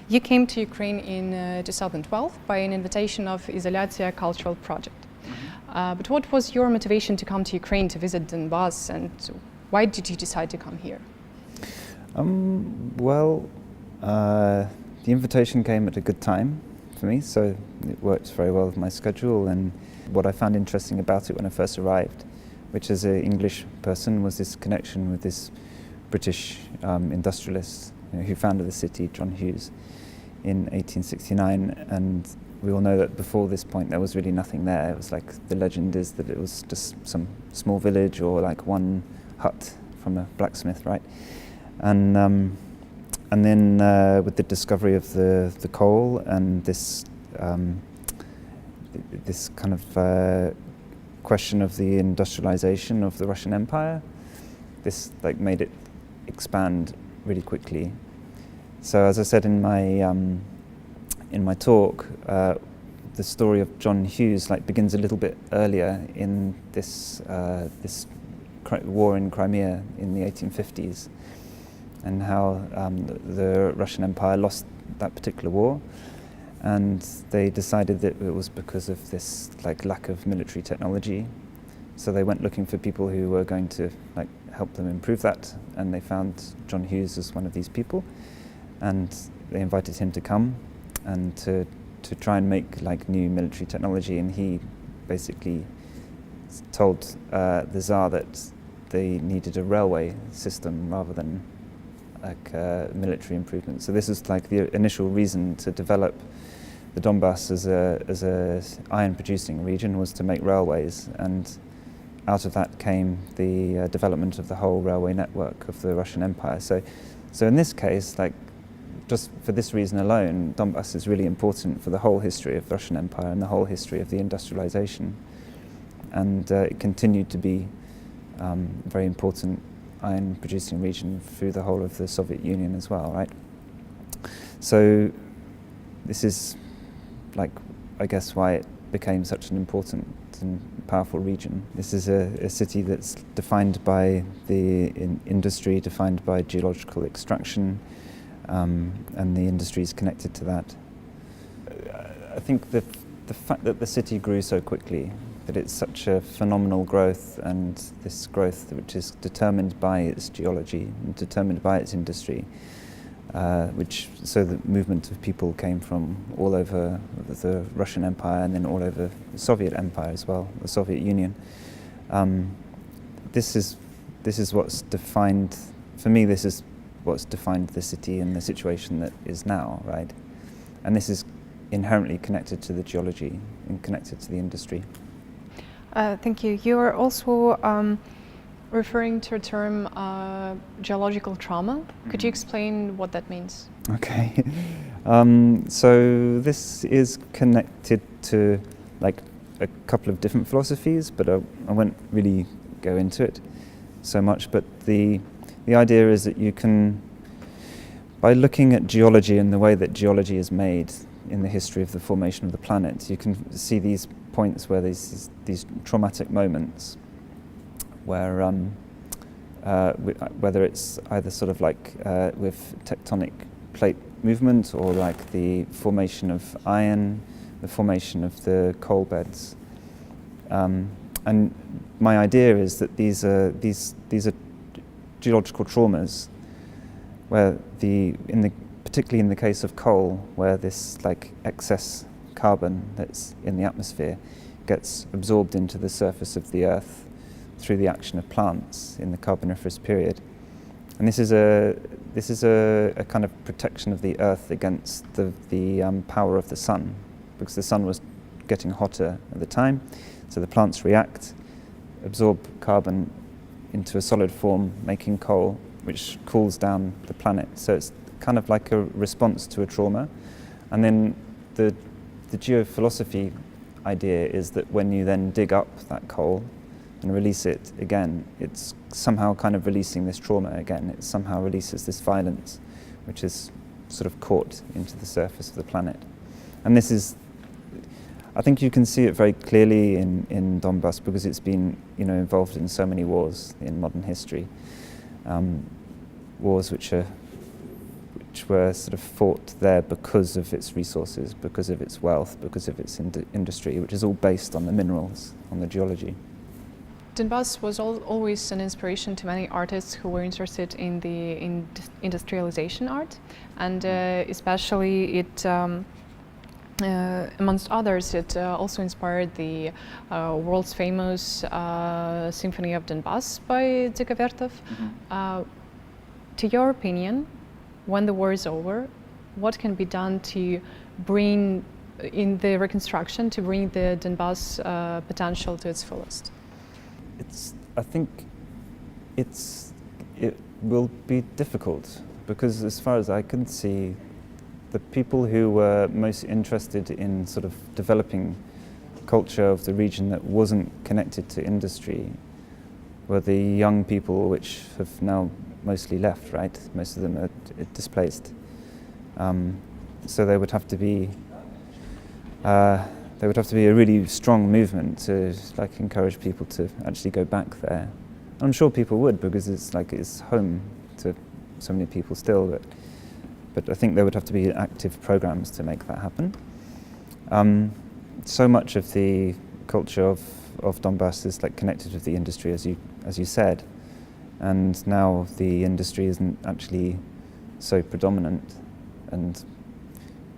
You came to Ukraine in 2012 by an invitation of Izolyatsiya cultural project. But what was your motivation to come to Ukraine to visit Donbas, and why did you decide to come here? The invitation came at a good time for me, so it worked very well with my schedule. And what I found interesting about it when I first arrived, which as an English person, was this connection with this British industrialist who founded the city, John Hughes, in 1869. And we all know that before this point there was really nothing there. It was like, the legend is that it was just some small village or like one hut from a blacksmith, right? And then with the discovery of the coal and this kind of question of the industrialization of the Russian Empire, this like made it expand really quickly. So as I said in my talk, the story of John Hughes like begins a little bit earlier in this war in Crimea in the 1850s, and how the Russian Empire lost that particular war, and they decided that it was because of this like lack of military technology. So they went looking for people who were going to like help them improve that, and they found John Hughes as one of these people, and they invited him to come and to try and make like new military technology. And he basically told the Tsar that they needed a railway system rather than like military improvement. So this is like the initial reason to develop the Donbas as a iron producing region, was to make railways, and out of that came the development of the whole railway network of the Russian Empire. So in this case, like just for this reason alone, Donbas is really important for the whole history of the Russian Empire and the whole history of the industrialization, and it continued to be a very important iron producing region through the whole of the Soviet Union as well, right? So this is like, I guess, why it became such an important and powerful region. This is a city that's defined by the industry, defined by geological extraction, and the industries connected to that. I think the fact that the city grew so quickly, that it's such a phenomenal growth, and this growth which is determined by its geology and determined by its industry, so the movement of people came from all over the Russian Empire and then all over the Soviet Empire as well, the Soviet Union. This is what's defined, for me, this is what's defined the city and the situation that is now, right? And this is inherently connected to the geology and connected to the industry. Thank you. You are also referring to a term, geological trauma. Could you explain what that means? Okay. So this is connected to like a couple of different philosophies, but I won't really go into it so much. But the idea is that you can, by looking at geology and the way that geology is made in the history of the formation of the planet, you can see these points where these traumatic moments where whether it's either sort of like with tectonic plate movement, or like the formation of iron, the formation of the coal beds, and my idea is that these are geological traumas where particularly in the case of coal, where this like excess carbon that's in the atmosphere gets absorbed into the surface of the earth through the action of plants in the Carboniferous period. And this is a kind of protection of the earth against the power of the sun, because the sun was getting hotter at the time. So the plants react, absorb carbon into a solid form, making coal, which cools down the planet. So it's kind of like a response to a trauma. And then the geophilosophy idea is that when you then dig up that coal and release it again, it's somehow kind of releasing this trauma again. It somehow releases this violence, which is sort of caught into the surface of the planet. And this is, I think you can see it very clearly in Donbas, because it's been, involved in so many wars in modern history. Wars which are which were sort of fought there because of its resources, because of its wealth, because of its industry, which is all based on the minerals, on the geology. Donbas was always an inspiration to many artists who were interested in the industrialization art, and especially it, amongst others, it also inspired the world's famous Symphony of Donbas by Vertov. To your opinion, when the war is over, what can be done to bring, in the reconstruction, to bring the Donbas potential to its fullest? I think it will be difficult, because as far as I can see, the people who were most interested in sort of developing culture of the region that wasn't connected to industry were the young people, which have now mostly left, right? Most of them are displaced. So there would have to be a really strong movement to like encourage people to actually go back there. I'm sure people would, because it's home to so many people still. But I think there would have to be active programs to make that happen. So much of the culture of Donbas is like connected with the industry, as you said, and now the industry isn't actually so predominant, and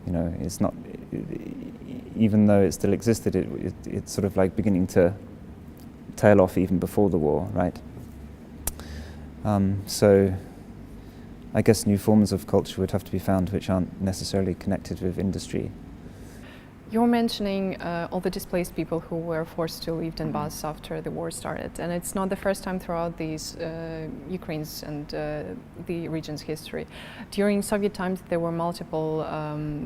it's not. Even though it still existed, it's sort of like beginning to tail off even before the war, right? So I guess new forms of culture would have to be found which aren't necessarily connected with industry. You're mentioning all the displaced people who were forced to leave Donbas after the war started, and it's not the first time throughout these Ukraine's and the region's history. During Soviet times, there were multiple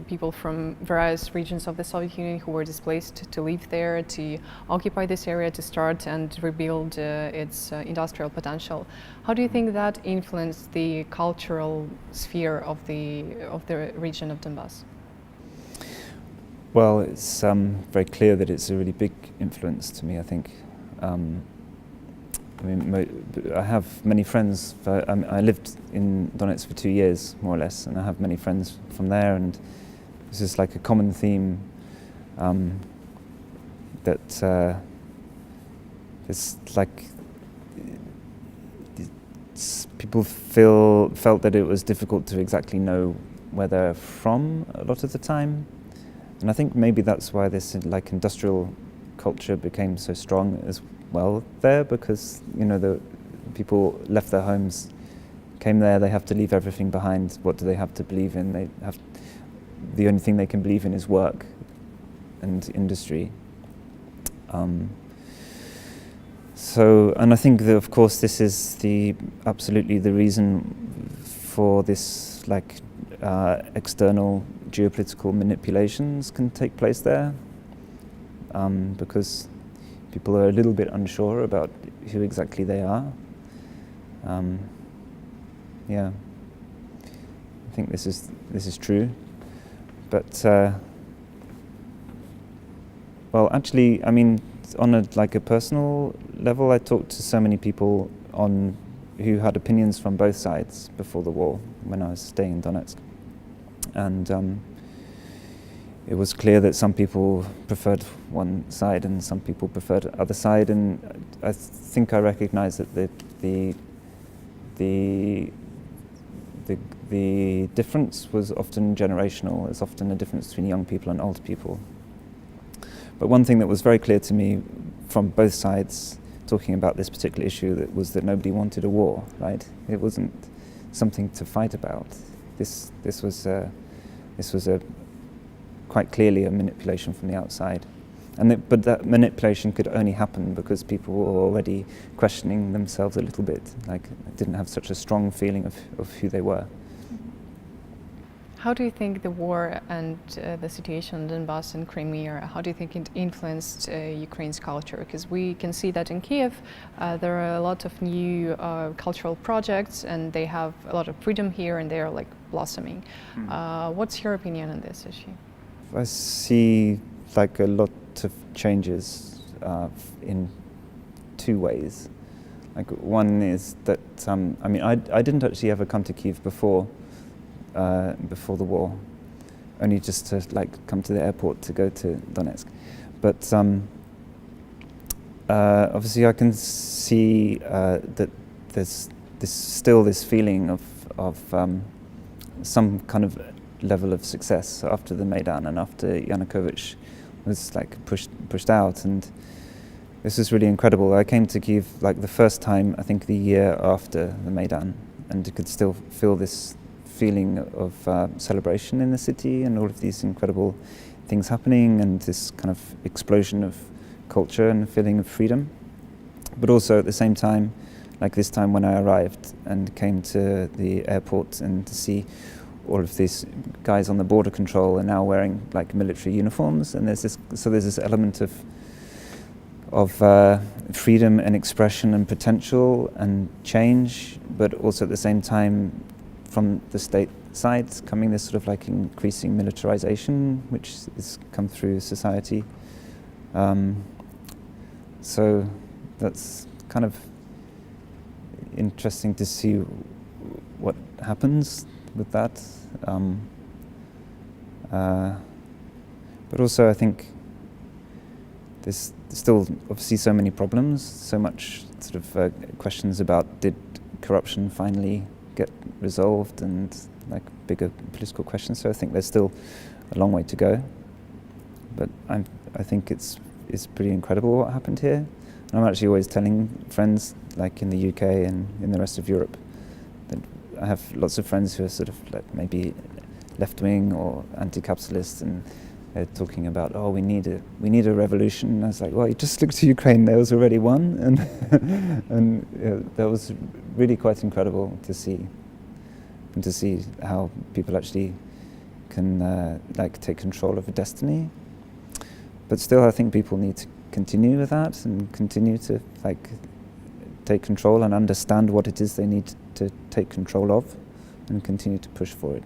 people from various regions of the Soviet Union who were displaced to live there, to occupy this area, to start and rebuild its industrial potential. How do you think that influenced the cultural sphere of the region of Donbas? Well, it's very clear that it's a really big influence to me, I think. I have many friends. I lived in Donetsk for 2 years, more or less, and I have many friends from there, and this is like a common theme that it's like people felt that it was difficult to exactly know where they're from a lot of the time. And I think maybe that's why this like industrial culture became so strong as well there, because the people left their homes, came there, they have to leave everything behind. What do they have to believe in? The only thing they can believe in is work and industry. And I think that of course this is absolutely the reason for this external geopolitical manipulations can take place there, because people are a little bit unsure about who exactly they are. Yeah, I think this is true, but well, actually, I mean, on a personal level, I talked to so many people who had opinions from both sides before the war when I was staying in Donetsk. And it was clear that some people preferred one side and some people preferred the other side, and I think I recognized that the difference was often generational. It's often a difference between young people and old people. But one thing that was very clear to me from both sides talking about this particular issue was that nobody wanted a war, right? It wasn't something to fight about. This was quite clearly a manipulation from the outside, but that manipulation could only happen because people were already questioning themselves a little bit, didn't have such a strong feeling of who they were. How do you think the war and the situation in Donbas and Crimea, how do you think it influenced Ukraine's culture? Because we can see that in Kiev there are a lot of new cultural projects, and they have a lot of freedom here, and they are blossoming. What's your opinion on this issue? I see a lot of changes in two ways. One is that I didn't actually ever come to Kiev before before the war, only just to like come to the airport to go to Donetsk. But obviously I can see that there's still this feeling of some kind of level of success after the Maidan and after Yanukovych was like pushed out, and this was really incredible. I came to Kyiv like the first time, I think the year after the Maidan, and you could still feel this feeling of celebration in the city and all of these incredible things happening and this kind of explosion of culture and feeling of freedom. But also at the same time, like this time when I arrived and came to the airport and to see all of these guys on the border control are now wearing like military uniforms, and there's this element of freedom and expression and potential and change, but also at the same time from the state side coming this sort of like increasing militarization which has come through society. So that's kind of interesting to see what happens with that. But also I think there's still obviously so many problems, so much sort of questions about did corruption finally get resolved and like bigger political questions. So I think there's still a long way to go. But I think it's pretty incredible what happened here. And I'm actually always telling friends like in the UK and in the rest of Europe that I have lots of friends who are sort of like maybe left-wing or anti-capitalist, and they're talking about, oh, we need a revolution. And I was like, well, you just look to Ukraine, there was already one, and that was really quite incredible to see, and to see how people actually can like take control of a destiny. But still, I think people need to continue with that and continue to like take control and understand what it is they need to take control of, and continue to push for it.